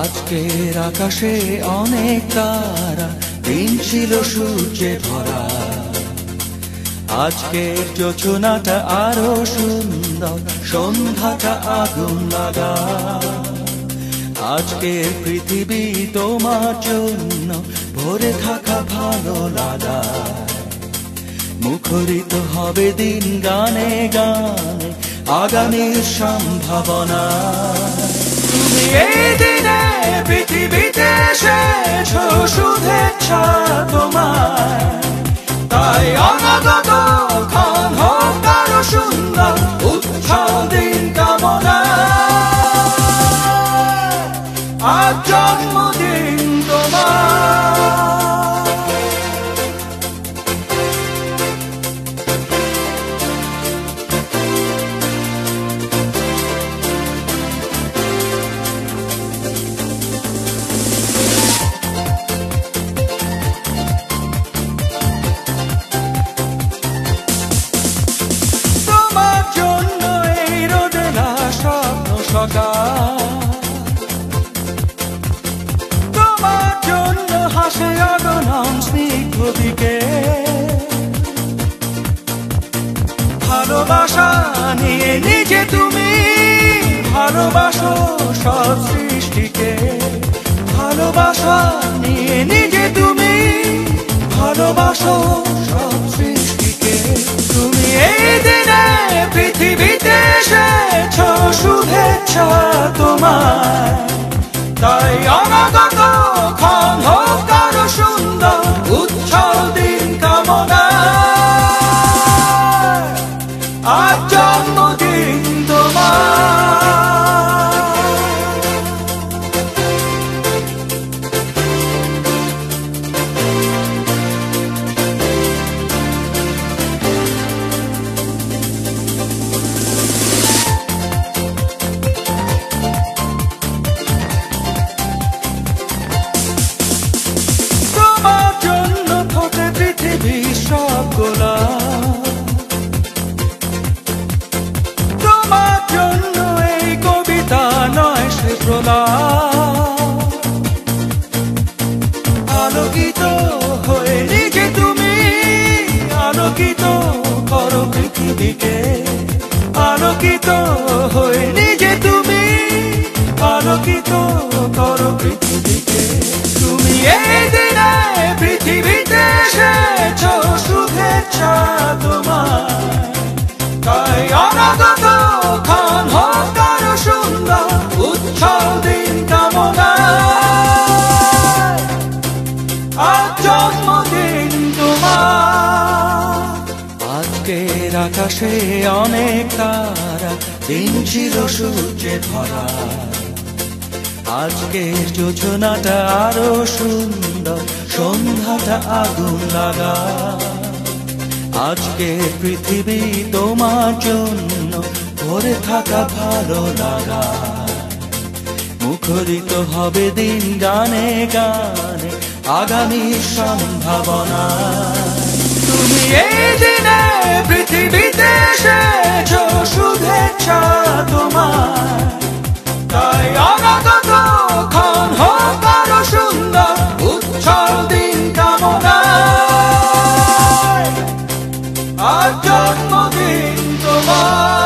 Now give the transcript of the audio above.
আজকের আকাশে অনেক তারা, দিন ছিল সূর্যে ভরা। আজকের যোছনাটা আরো সুন্দর, সন্ধ্যাটা আগুন লাগা। আজকের পৃথিবী তোমার জন্য ভরে থাকা ভালো লাগা। মুখরিত হবে দিন গানে গানে, আগামীর সম্ভাবনা। তুমি এই দিনে পৃথিবীতে এসেছো, শুভেচ্ছা তোমার। তাই অনাগত ক্ষণ হোক আরো সুন্দর, উৎসব দিন কামনা। আজ জন্মদিন তোমার। তোমার জন্য হাসে অগণন স্নিগ্ধ দিকে। ভালোবাসা নিয়ে নিজে তুমি ভালোবাসো সব সৃষ্টিকে। ভালোবাসা নিয়ে নিজে তুমি ভালোবাসো সব সৃষ্টিকে। তুমি এই দিনে পৃথিবীতে এসেছো, শুভেচ্ছা তোমার। তাই অনাগত ক্ষণ হোক আরো সুন্দর, উৎসব দিন কামনা। আজ জন্মদিন তোমার। তোমার জন্য এই কবিতা নয় সে প্রলাপ। আলোকিত হয়ে নিজে তুমি আলোকিত করো পৃথিবীকে। আলোকিত হয়ে নিজে তুমি আলোকিত করো পৃথিবীকে। তুমি এই দিনে পৃথিবীতে এসেছো, শুভেচ্ছা তোমার। তাই অনাগত ক্ষণ হোক আরো সুন্দর, উৎসব দিন কামনা। আজ জন্মদিন তোমার। আজকের আকাশে অনেক তারা, দিন ছিল সূর্যে ভরা। আজকের যোছনাটা আরো সুন্দর, সন্ধ্যাটা আগুন লাগা। আজকে পৃথিবী তোমার জন্য ভরে থাকা ভালো লাগা। মুখরিত হবে দিন গানে গানে, আগামীর সম্ভাবনা। তুমি এই দিনে পৃথিবীতে এসেছো, শুভেচ্ছা তোমার। তাই অনাগত ক্ষণ হোক আরো সুন্দর, উৎসব দিন কামনা। আজ জন্মদিন তোমার।